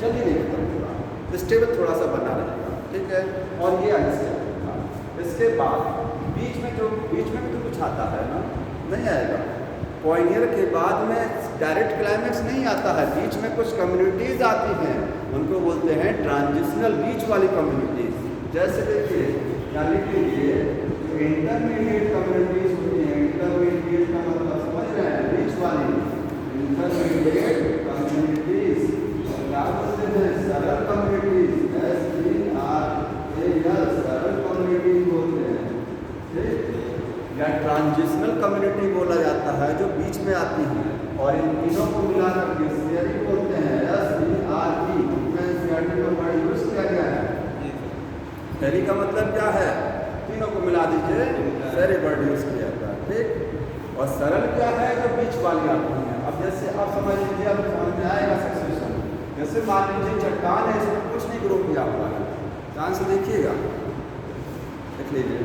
जल्दी नहीं खत्म होगा, स्टेबल थोड़ा सा बना रहेगा। ठीक है। और ये अनस्टेबल था। इसके बाद बीच में तो कुछ आता है ना, नहीं आएगा। पॉइनियर के बाद में डायरेक्ट क्लाइमेक्स नहीं आता है, बीच में कुछ कम्युनिटीज़ आती हैं, उनको बोलते हैं ट्रांजिशनल बीच वाली कम्युनिटीज़। जैसे देखिए यहाँ लिख लीजिए इंटरमीडिएट कम्युनिटीज़ होती हैं। इंटरमीडिएट का मतलब समझ रहे हैं? बीच वाली इंटरमीडिएट कम्युनिटीज़। क्या बोलते हैं? सरल कम्युनिटीज़। सरल कम्युनिटीज़ बोलते हैं। ठीक। या ट्रांजिशनल कम्युनिटी बोला जाता है जो बीच में आती है, और इन तीनों को मिलाकर के शेयरिंग बोलते हैं। SERE में वर्ड यूज किया गया है। शेयरिंग का मतलब क्या है? तीनों को मिला दीजिए, शेयरिंग वर्ड यूज किया जाता है। ठीक। और सरल क्या है? जो बीच वाली आती है। अब जैसे आप समझ लीजिए, अब समझ में आएगा सक्सेशन। जैसे मान लीजिए चट्टान है, इसमें कुछ नहीं ग्रो किया हुआ है, ध्यान से देखिएगा, देख लीजिए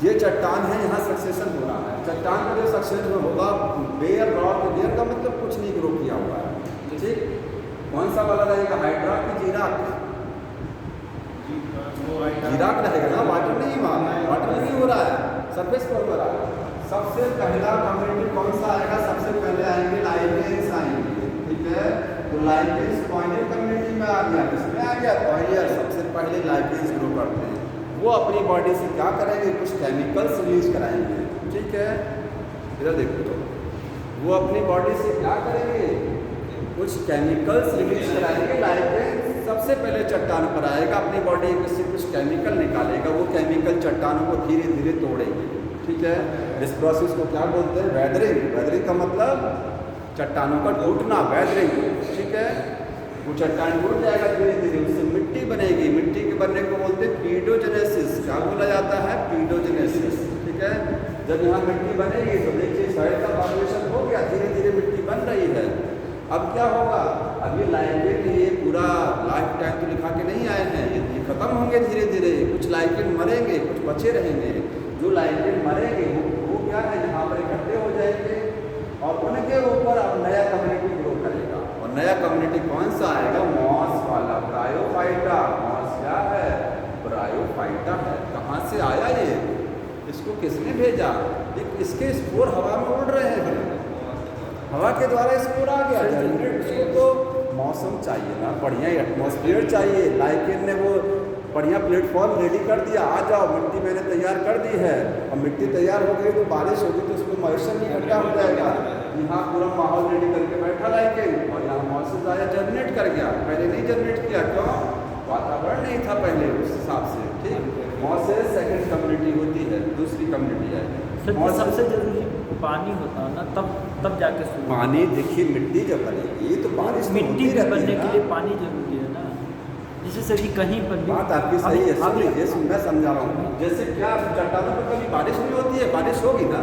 ये चट्टान है, यहाँ सक्सेशन हो रहा है। चट्टान का जो सक्सेशन होगा बेयर रॉक, बेयर का मतलब कुछ नहीं ग्रो किया हुआ है। ठीक। कौन सा वाला रहेगा? हाइड्राक की जीराक? जीराक रहेगा ना, वाटर नहीं, वाटर नहीं हो रहा है, सरफेस पर हो रहा है। सबसे पहला कम्युनिटी कौन सा आएगा? सबसे पहले आएंगे लाइकेंस आएंगे। ठीक है। तो लाइकेंस पॉइनियर कम्युनिटी में आ गया। किसमें आ गया? पॉइनियर। सबसे पहले लाइकेंस ग्रो करते हैं, वो अपनी बॉडी से क्या करेंगे? कुछ केमिकल्स रिलीज कराएंगे। ठीक है। इधर देखो, तो वो अपनी बॉडी से क्या करेंगे? कुछ केमिकल्स रिलीज कराएंगे। लाइकेंस सबसे पहले चट्टान पर आएगा, अपनी बॉडी से कुछ केमिकल निकालेगा, वो केमिकल चट्टानों को धीरे धीरे तोड़ेंगे। ठीक है। इस प्रोसेस को क्या बोलते हैं? वेदरिंग। वेदरिंग का मतलब चट्टानों का टूटना, वेदरिंग। ठीक है। वो चट्टान टूट जाएगा धीरे धीरे, उससे मिट्टी बनेगी। मिट्टी के बनने को बोलते हैं पीडोजेनेसिस। क्या बोला जाता है? पीडोजेनेसिस। ठीक है। जब यहाँ मिट्टी बनेगी तो देखिए सॉइल का फॉर्मेशन हो गया, धीरे धीरे मिट्टी बन रही है। अब क्या होगा? अभी लाइकेन ये पूरा लाइफ टाइम तो लिखा के नहीं आए हैं, ये खत्म होंगे धीरे धीरे। कुछ लाइकेन मरेंगे, कुछ बचे रहेंगे। जो लाइकेन मरेंगे वो क्या है? यहाँ पर इकट्ठे हो जाएंगे, और उनके ऊपर अब नया कम्युनिटी ग्रो करेगा। और नया कम्युनिटी कौन सा आएगा? मॉस वाला, ब्रायोफाइटा। मॉस क्या है? ब्रायोफाइटा है। कहाँ से आया ये? इसको किसने भेजा? इसके स्पोर हवा में उड़ रहे हैं, हवा के द्वारा स्पोर आ गया। इसको तो मौसम चाहिए ना, बढ़िया एटमॉस्फेयर चाहिए। लाइकेन ने वो बढ़िया प्लेटफॉर्म रेडी कर दिया, आ जाओ, मिट्टी मैंने तैयार कर दी है। और मिट्टी तैयार हो गई तो बारिश होगी तो उसमें मॉइस्चर इकट्ठा हो जाएगा। यहाँ पूरा माहौल रेडी करके बैठा लाइकेन, और यहाँ मौसम आया, जनरेट कर गया। पहले नहीं जनरेट किया, क्यों? वातावरण नहीं था पहले उस हिसाब से। ठीक। मॉसेस सेकंड कम्युनिटी होती है, दूसरी कम्युनिटी है। सर ये सबसे जरूरी पानी होता है ना, तब जाके शुरू। पानी देखिए, मिट्टी जब बनेगी तो बारिश तो मिट्टी होती भी रहती बनने है के ना। लिए पानी जरूरी है ना। जैसे सर ये कहीं पर भी बात आपकी सही है, अभी सुनिए मैं समझा रहा हूँ। जैसे क्या चट्टानों पर कभी बारिश नहीं होती है, बारिश होगी ना,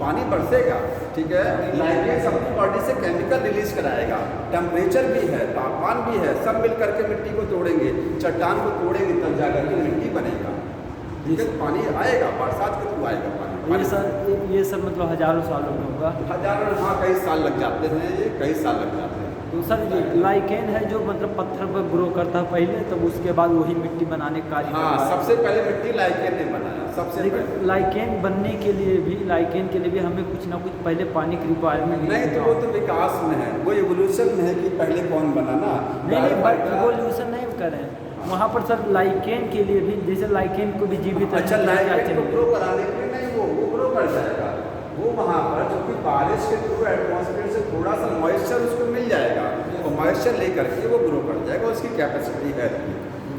पानी बरसेगा, ठीक है। लाइकेंस अपनी बॉडी से केमिकल रिलीज कराएगा, टेम्परेचर भी है, तापमान भी है, सब मिल करके मिट्टी को तोड़ेंगे, चट्टान को तोड़ेंगे, तब जाकर के मिट्टी बनेगा, ठीक है। पानी आएगा, बरसात के थ्रू आएगा पानी। ये सर मतलब हजारों सालों में होगा। हजारों, हाँ कई साल लग जाते हैं, ये कई साल लग जाते हैं। तो सर ये लाइकेन है जो मतलब पत्थर पर ग्रो करता है पहले, तब उसके बाद वही मिट्टी बनाने का कार्य। हाँ, सबसे पहले मिट्टी लाइकेन ने बनाया, सबसे पहले। लाइकेन बनने के लिए भी हमें कुछ ना कुछ पहले पानी की रिक्वायरमेंट नहीं, तो वो तो विकास में है, वो एवोल्यूशन में है कि पहले कौन बना ना। नहीं, बट रिवोल्यूशन नहीं करें वहाँ पर सर। लाइकेन के लिए भी, जैसे लाइकेन को भी जीवित अच्छा, लाइकेन को ग्रो कराने के लिए नहीं, वो ग्रो कर जाएगा। वो वहाँ पर क्योंकि बारिश के थ्रू एटमॉस्फेयर से थोड़ा सा मॉइस्चर उसको मिल जाएगा, और मॉइस्चर लेकर के वो ग्रो कर जाएगा, उसकी कैपेसिटी है।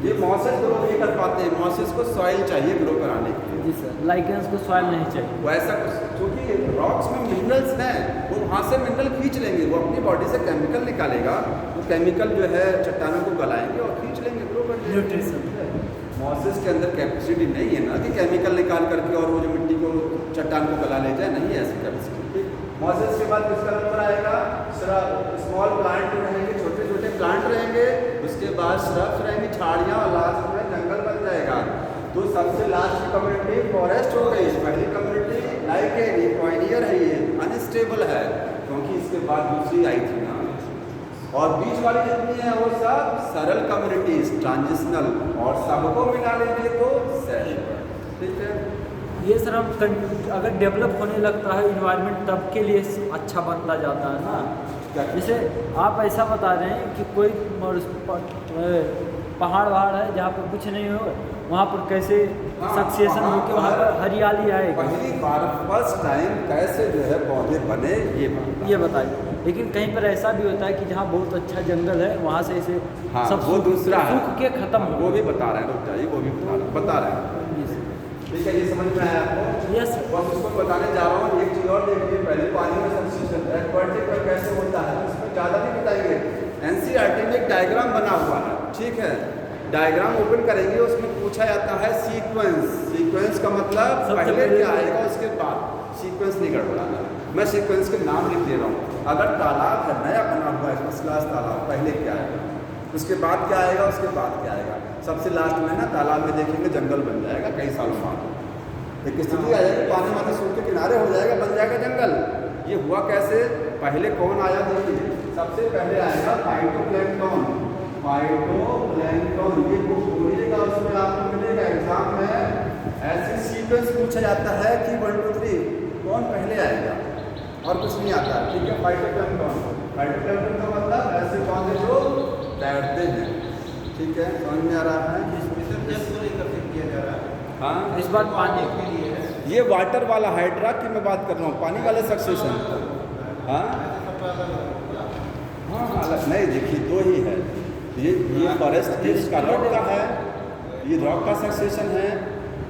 ये मॉसेस ग्रो नहीं कर पाते, मॉसेस को सॉइल चाहिए ग्रो कराने के लिए। जी सर, लाइकेंस को सॉइल नहीं चाहिए। वैसा कुछ, क्योंकि रॉक्स में मिनरल्स हैं, वो वहाँ से मिनरल खींच लेंगे, वो अपनी बॉडी से केमिकल निकालेगा, वो केमिकल जो है चट्टानों को गलाएंगे और खींच लेंगे, ग्रो कर लेंगे। न्यूट्रिशन मॉसेस के अंदर कैपेसिटी नहीं है ना कि केमिकल निकाल करके और वो जो मिट्टी को चट्टान को गला ले जाए, नहीं है ऐसी कैपेसिटी। मॉसेस के बाद किसका नंबर आएगा? स्मॉल प्लांट रहेंगे, छोटे छोटे प्लांट रहेंगे, उसके बाद श्रब्स रहेंगी, झाड़ियाँ, और लास्ट में जंगल बन जाएगा। तो सबसे लास्ट कम्युनिटी फॉरेस्ट हो गई। पहली कम्युनिटी लाइकेन, पॉइनियर है, ये अनस्टेबल है क्योंकि इसके बाद दूसरी आई थी ना, और बीच वाली जितनी है वो सब सरल कम्युनिटीज, ट्रांजिशनल, और सबको मिला लेंगे तो सेल, ठीक है। ये सर हम अगर डेवलप होने लगता है इन्वायरमेंट, तब के लिए अच्छा बनता जाता है ना। जैसे आप ऐसा बता रहे हैं कि कोई पहाड़ वहाड़ है जहाँ पर कुछ नहीं हो, वहाँ पर कैसे सक्सेशन हो के वहाँ पर हरियाली आएगी। पहली बार फर्स्ट टाइम कैसे जो है पौधे बने, ये बताइए। लेकिन कहीं पर ऐसा भी होता है कि जहाँ बहुत अच्छा जंगल है, वहाँ से इसे हाँ, सब वो दूसरा है, सूख के खत्म हो। वो भी बता रहे हैं, रुक जाइए, वो भी बता रहे हैं। ठीक है, ये समझ में आया आपको? यस। बस उसको बताने जा रहा हूँ। एक चीज़ और देखिए, पहले पानी में सक्सेशन एक्वाटिक पर कैसे होता है, उसमें ज़्यादा नहीं बताएंगे। एनसीईआरटी में एक डायग्राम बना हुआ है, ठीक है। डायग्राम ओपन करेंगे, उसमें पूछा जाता है सीक्वेंस। सीक्वेंस का मतलब पहले क्या आएगा, उसके बाद सीक्वेंस नहीं गड़बड़ाना। मैं सीक्वेंस के नाम लिख दे रहा हूँ। अगर तालाब है, नया बना हुआ है फर्स्ट क्लास तालाब, पहले क्या आएगा, उसके बाद क्या आएगा, उसके बाद क्या आएगा, सबसे लास्ट में ना तालाब में देखेंगे जंगल बन जाएगा कई सालों बाद। एक स्थिति आ जाएगी, पानी वानी सूख के किनारे हो जाएगा, बन जाएगा जंगल। ये हुआ कैसे? पहले कौन आया देखिए, सबसे पहले आएगा फाइटोप्लैंक्टन। फाइटोप्लैंक्टन, ये बुक बोलिएगा, उसमें आपको मिलेगा एग्जाम में। ऐसे सीक्वेंस पूछा जाता है कि 1 2 3 कौन पहले आएगा, और कुछ नहीं आता, ठीक है। फाइटोप्लैंक्टन, फाइटोप्लैंक्टन का मतलब ऐसे पौधे जो तैरते हैं, ठीक है। समझ में आ रहा है? किया जा रहा है। हाँ, इस बार पानी के लिए है। ये वाटर वाला हाइड्रा की मैं बात कर रहा हूँ, पानी वाले सक्सेशन। हाँ हाँ, अलग नहीं, देखिए दो ही है। ये फॉरेस्ट इसका रॉक का है, ये रॉक का सक्सेशन है।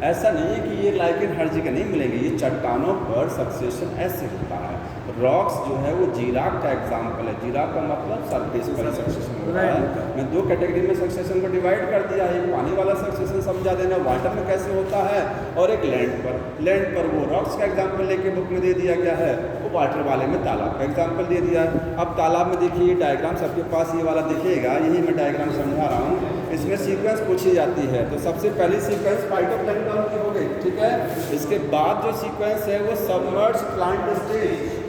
ऐसा नहीं है कि ये लाइकेन हर जगह नहीं मिलेंगे, ये चट्टानों पर सक्सेशन ऐसे होता है। रॉक्स जो है वो जीराफ का एग्जाम्पल है। जीराफ का मतलब सरफेस पर सक्सेशन होता है। मैं 2 कैटेगरी में सक्सेशन को डिवाइड कर दिया है, एक पानी वाला सक्सेशन समझा देना वाटर में कैसे होता है, और एक लैंड पर। लैंड पर वो रॉक्स का एग्जाम्पल लेके बुक में दे दिया गया है, वो वाटर वाले में तालाब का एग्जाम्पल दे दिया है। अब तालाब में देखिए, ये डायग्राम सबके पास ये वाला दिखेगा, यही मैं डायग्राम समझा रहा हूँ। इसमें सीक्वेंस पूछी जाती है, तो सबसे पहली सीक्वेंस फाइटोप्लैंक्टन की हो गई, ठीक है। इसके बाद जो सीक्वेंस है वो submerge plant stage,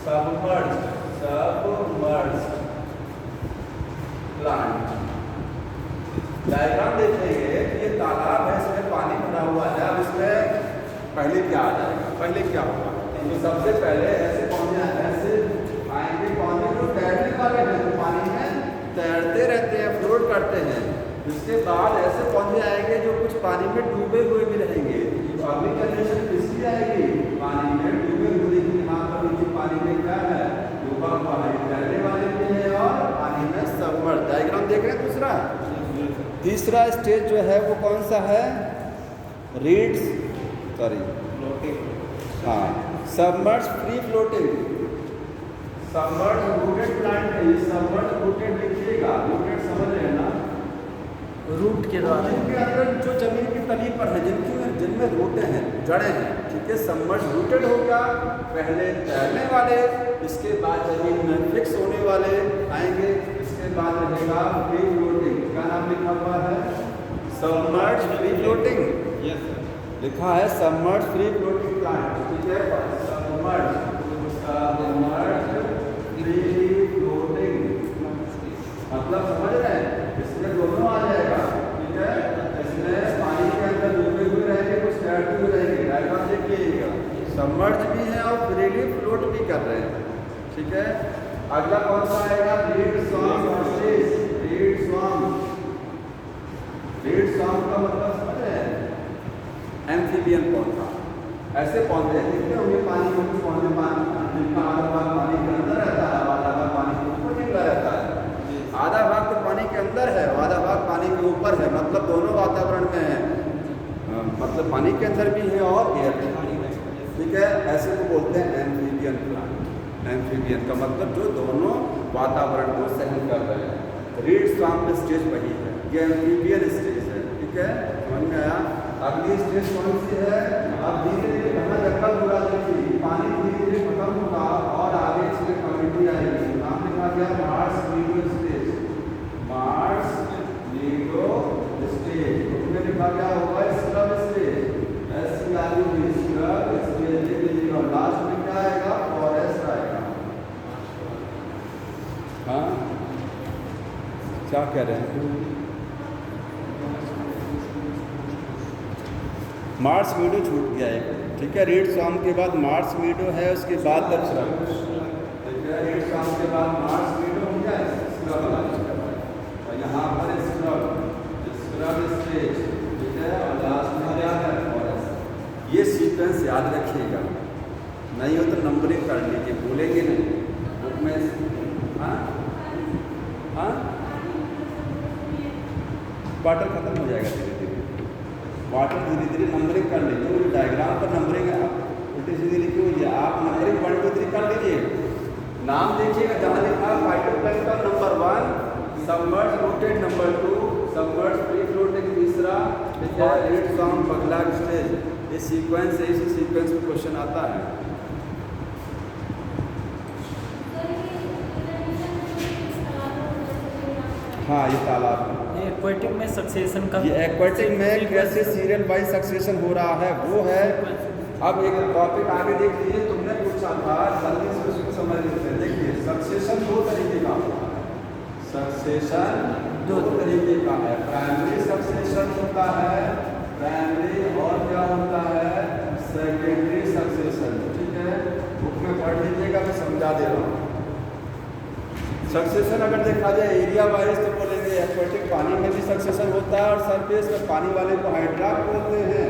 submerge plant. Diagram देखेंगे कि ये तालाब है, इसमें पानी भरा हुआ है। अब इसमें पहले क्या आ जाएगा, पहले क्या होगा, तो सबसे पहले ऐसे पौधे ऐसे आएंगे, पौधे जो तैरने वाले हैं, तो पानी में तैरते रहते हैं, फ्लोट करते हैं। इसके बाद ऐसे पौधे आएंगे जो कुछ पानी में डूबे हुए भी रहेंगे। तो अगली कंडीशन किसकी आएगी, पानी में डूबे हुए। यहाँ पर नीचे पानी में क्या है, डूबा हुआ है, तैरने वाले भी है, और पानी में सबमर्ज। डायग्राम देख रहे हैं। दूसरा, तीसरा स्टेज जो है वो कौन सा है, रीड्स, सॉरी फ्लोटिंग। हाँ, submerge free floating, submerge rooted plant है, ये सबमर्ज रूटेड लिखिएगा, रूटेड समझ रहे हैं ना, रूट के द्वारा। जिनके अंदर जो जमीन की तली पर है, जिनमें रूटें हैं, जड़ें हैं, ठीक है। सबमर्ज रूटेड हो गया, पहले तैरने वाले, इसके बाद जमीन में फिक्स होने वाले आएंगे, इसके बाद रहेगा फ्री फ्लोटिंग। क्या नाम लिखा हुआ है? Submerge free floating. Yes sir. लिखा है सबमर्ज फ्री फ्लोटिंग प्लांट, ठीक है। सबमर्ज फ्री फ्लोटिंग मतलब समझ रहे हैं, इसमें दोनों आ जाएगा, ठीक है। इसमें पानी के अंदर डूबे हुए रहेंगे, कुछ तैरते हुए रहेंगे, डायग्राम देखिएगा, सबमर्ज भी है और फ्रीली फ्लोट भी कर रहे हैं, ठीक है। अगला कौन सा आएगा? रीड स्वाम फिश, रीड स्वाम। रीड स्वाम का मतलब समझ रहे हैं? एम्फीबियन पौधा, ऐसे पौधे देखते होंगे पानी में, कुछ पौधे जिनका आधा भाग पानी के अंदर रहता है, आधा भाग पानी के ऊपर निकला रहता है। आधा भाग तो पानी के अंदर है, आधा भाग पानी के ऊपर है, मतलब दोनों वातावरण में है, मतलब पानी के अंदर भी है और एयर में, ठीक है। ऐसे को बोलते हैं एम्फीबियन प्लांट। एम्फीबियन का मतलब जो दोनों वातावरण को सहन कर रहे हैं। रीड स्वाम स्टेज वही है, ये एम्फीबियन स्टेज है, ठीक है, समझ में आया। अगली स्टेज कौन सी है? अब धीरे धीरे घना जंगल पूरा देखिए, पानी धीरे धीरे खत्म होगा और आगे इसमें कम्युनिटी आएगी। नाम लिखा गया मार्स मीडो स्टेज, मार्स मीडो स्टेज। उसमें लिखा गया होगा scrub stage, SCRB scrub stage लिखिएगा। और लास्ट में क्या आएगा? फॉरेस्ट आएगा। हाँ, क्या कह रहे हैं? मार्स मीडो छूट गया है, ठीक है। रीड स्वाम के बाद मार्स मीडो है, उसके बाद तक ठीक है। रीड स्वाम के बाद मार्स मीडो हो गया, और यहाँ पर स्क्रब स्टेज, ठीक है। और लास्ट में क्या है? फॉरेस्ट। ये सीक्वेंस याद रखिएगा, नहीं हो तो नंबरिंग कर लीजिए, भूलेंगे नहीं बुक में। हाँ हाँ, वाटर खत्म हो जाएगा धीरे धीरे, वाटर धीरे धीरे नंबरिंग कर लीजिए। तो डायग्राम पर नंबरिंग उल्टी सीधी लिखी हुई है, आप नंबरिंग 1 2 3 कर लीजिए। नाम देखिएगा, जहाँ लिखा phytoplankton number 1, submerge rooted number 2, submerge free floating तीसरा, रीड स्वाम अगला स्टेज। ये सीक्वेंस है, इसी सीक्वेंस में क्वेश्चन आता है। हाँ, ये तालाब है। एक्वेटिक में सक्सेशन का, ये एक्वेटिक में कैसे सीरियल वाइज सक्सेशन हो रहा है वो है। अब एक टॉपिक आगे देख लीजिए, तुमने पूछा था, जल्दी से उसको समझ लेते हैं। देखिए, सक्सेशन दो तरीके का होता है, सक्सेशन दो तरीके का है। प्राइमरी सक्सेशन होता है, प्राइमरी, और क्या होता है? सेकेंडरी सक्सेशन, ठीक है। बुक में पढ़ लीजिएगा, मैं समझा दे रहा हूँ। सक्सेशन अगर देखा जाए एरिया वाइज तो बोलेंगे एक्वेटिक पानी में भी सक्सेशन होता है, और सरफेस में पानी वाले को हाइड्राक बोलते हैं,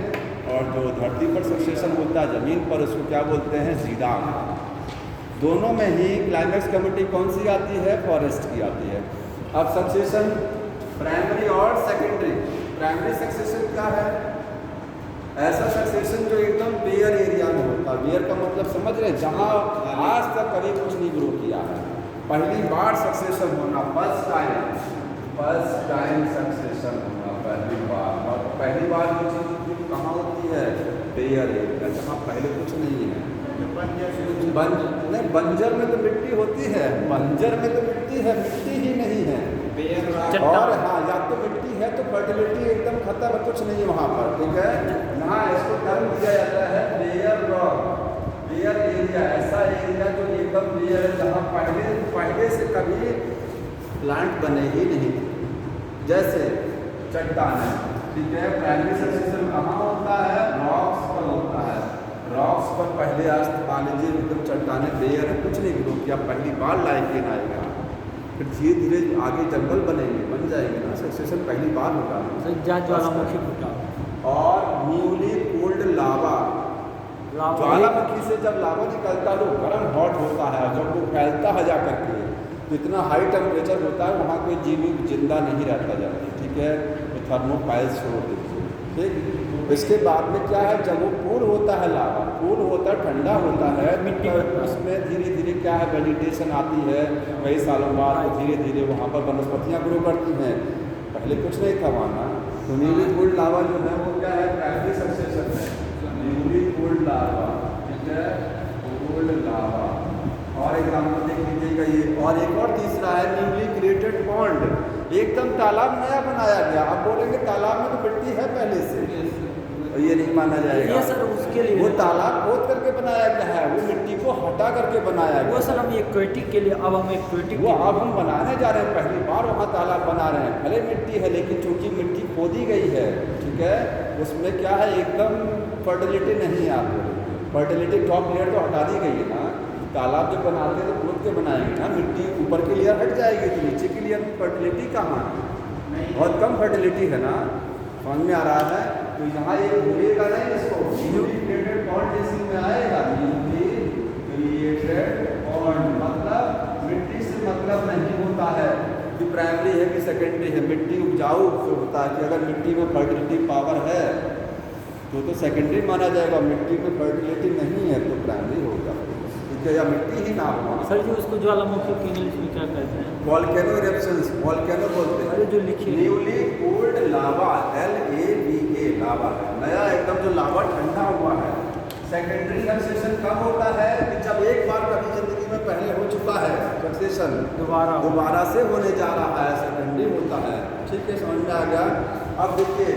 और जो धरती पर सक्सेशन होता है ज़मीन पर, उसको क्या बोलते हैं? जीडाक। दोनों में ही क्लाइमेक्स कम्युनिटी कौन सी आती है? फॉरेस्ट की आती है। अब सक्सेशन प्राइमरी और सेकेंडरी। प्राइमरी सक्सेशन क्या है? ऐसा सक्सेशन जो एकदम बेयर एरिया में होता है। बेयर का मतलब समझ रहे हैं, जहाँ आज तक कभी कुछ नहीं ग्रो किया है, पहली बार सक्सेशन होना, फर्स्ट टाइम सक्सेशन होना, पहली बार। और पहली बार जो चीज़ कहाँ होती है? बेयर एरिया, जहाँ पहले कुछ नहीं है। बंजर में तो मिट्टी होती है, बंजर में तो मिट्टी है, मिट्टी ही नहीं है। और हाँ, या तो मिट्टी है तो फर्टिलिटी एकदम खत्म है, कुछ नहीं है वहाँ पर, ठीक है। यहाँ इसको टर्म दिया जाता है बेयर रॉक। बेयर एरिया ऐसा एरिया जो एकदम बेयर है, जहाँ पहले से कभी प्लांट बने ही नहीं, जैसे चट्टान है, ठीक है। प्राइमरी सक्सेशन कहाँ होता है? रॉक्स पर होता है। रॉक्स पर पहले आज मान लीजिए एकदम चट्टाने बेयर है, कुछ नहीं ग्रो किया, पहली बार लाइकेन आएगा, फिर धीरे धीरे आगे जंगल बनेंगे, बन जाएंगे ना। सक्सेशन पहली बार होता है। ज्वालामुखी फूटा और न्यूली कोल्ड लावा, ज्वालामुखी से जब लावा निकलता है तो गर्म हॉट होता है, जब वो फैलता है जा करके तो इतना हाई टेम्परेचर होता है, वहाँ कोई जीव जिंदा नहीं रहता जाती, ठीक है। तो थर्मोपाइल्स छोड़ दीजिए, ठीक। इसके बाद में क्या है, जब वो कूल होता है लावा, कूल होता है, ठंडा होता है, मिट्टी तो बनता है। उसमें धीरे धीरे क्या है वेजिटेशन आती है, कई सालों बाद वो धीरे धीरे वहाँ पर वनस्पतियाँ ग्रो करती हैं। पहले कुछ नहीं था वहाँ ना। तो न्यूली कूल्ड लावा जो है वो क्या है, प्राइमरी सक्सेशन है, न्यूली कूल्ड लावा, ठीक है, कूल्ड लावा। और एग्जाम्पल देख लीजिएगा ये, और एक और तीसरा है न्यूली क्रिएटेड पॉन्ड, एकदम तालाब नया बनाया गया। आप बोलेंगे तालाब में तो मिट्टी है पहले से, और ये नहीं माना जाएगा। ये सर उसके लिए वो तालाब खोद करके बनाया गया है, वो मिट्टी को हटा करके बनाया वो गया। सर हम एक्वेटिक के लिए, अब हम एक्वेटिक वो अब हम बनाने जा रहे हैं, पहली बार वहाँ तालाब बना रहे हैं। भले मिट्टी है लेकिन चूंकि मिट्टी खोदी गई है, ठीक है, उसमें क्या है एकदम फर्टिलिटी नहीं है। आप बोलेंगे फर्टिलिटी टॉप लेयर तो हटा दी गई है ना। तालाब जब बनाते हैं तो खोद के बनाएंगे ना, मिट्टी ऊपर की लेयर हट जाएगी तो नीचे की लेयर में फर्टिलिटी कहाँ है, बहुत कम फर्टिलिटी है ना। समझ में आ रहा है। तो यहाँ ये भूलिएगा नहीं इसको, न्यूली क्रिएटेड पॉन्ड जैसे में आएगा, न्यूली क्रिएटेड पॉन्ड मतलब मिट्टी से मतलब नहीं होता है कि प्राइमरी है कि सेकेंडरी है। मिट्टी उपजाऊ से होता है कि अगर मिट्टी में फर्टिलिटी पावर है तो सेकेंडरी माना जाएगा, मिट्टी में फर्टिलिटी नहीं है तो प्राइमरी होगा, ठीक है, या मिट्टी ही ना हो। सर जी उसको ज्वालामुखी के इंग्लिश में क्या कहते हैं? वॉल्केनो इरप्शंस, वॉल्केनो बोलते हैं। अरे जो लिखे न्यूली कूल्ड लावा, LAVA लावा है, नया एकदम जो लावा ठंडा हुआ है। सेकेंडरी सक्सेशन कब होता है कि जब एक बार कभी जिंदगी में पहले हो चुका है सक्सेशन, दोबारा से होने जा रहा है, सेकेंडरी होता है। ठीक है, समझ में आ गया। अब देखिए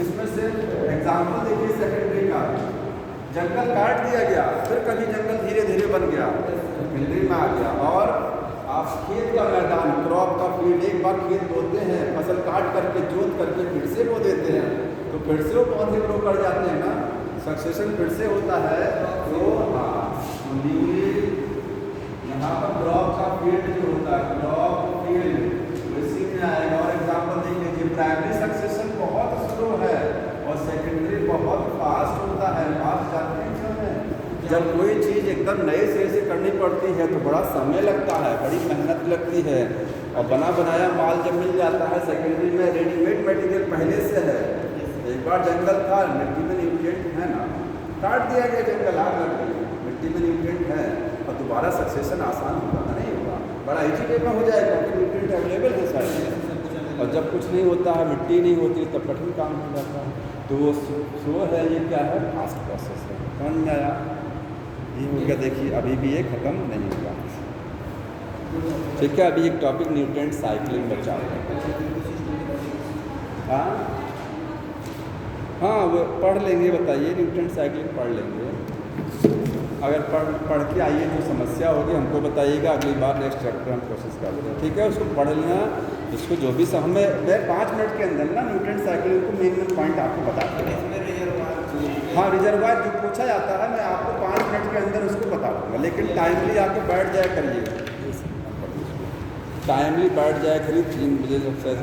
इसमें से एग्जाम्पल देखिए सेकेंडरी का, जंगल काट दिया गया, फिर कभी जंगल धीरे धीरे बन गया, सेकेंडरी में आ गया। और आप खेत का मैदान, क्रॉप का फील्ड, एक बार खेत बोते हैं, फसल काट करके जोत करके फिर से बो देते हैं तो फिर से वो पौधे ग्रो कर जाते हैं ना, सक्सेशन फिर से होता है। तो हाँ, न्यूली यहाँ पर क्रॉप का फील्ड जो होता है, क्रॉप फील्ड इसी में आएगा। और एग्जाम्पल देख लीजिए, प्राइमरी सक्सेशन बहुत स्लो है और सेकेंडरी बहुत फास्ट होता है। फास्ट जानते हैं क्या है? जब कोई चीज़ एकदम नए सिरे से करनी पड़ती है तो बड़ा समय लगता है, बड़ी मेहनत लगती है, और बना बनाया माल जब मिल जाता है सेकेंडरी में, रेडीमेड मटेरियल पहले से है। एक बार जंगल था, मिट्टी में न्यूट्रिएंट है ना, काट दिया गया जंगल, आग लग गई, मिट्टी में न्यूट्रिएंट है, और दोबारा सक्सेशन आसान होगा नहीं होगा, बड़ा इजी वे में हो जाएगा क्योंकि न्यूट्रिएंट अवेलेबल है सारे। और जब कुछ नहीं होता है, मिट्टी नहीं होती, तब कठिन काम हो जाता है। तो वो स्लो है, ये क्या है, फास्ट प्रोसेस है। समझ में आया? ये हो गया। देखिए अभी भी ये ख़त्म नहीं हुआ, ठीक है। अभी एक टॉपिक न्यूट्रिएंट साइक्लिंग बचा है। हाँ वो पढ़ लेंगे, बताइए, न्यूट्रिएंट साइक्लिंग पढ़ लेंगे। अगर पढ़ के आइए जो समस्या होगी हमको बताइएगा, अगली बार नेक्स्ट चैप्टर हम कोशिश करेंगे, ठीक है। उसको पढ़ लेना, इसको जो भी हमें 5 मिनट के अंदर ना न्यूट्रिएंट साइक्लिंग को मेन पॉइंट आपको बता दूँगा। हाँ, रिजर्वायर जो पूछा जाता है मैं आपको 5 मिनट के अंदर उसको बता दूँगा, लेकिन टाइमली आके बैठ जाया करिए, टाइमली बैठ जाया करिए। 3 बजे जब से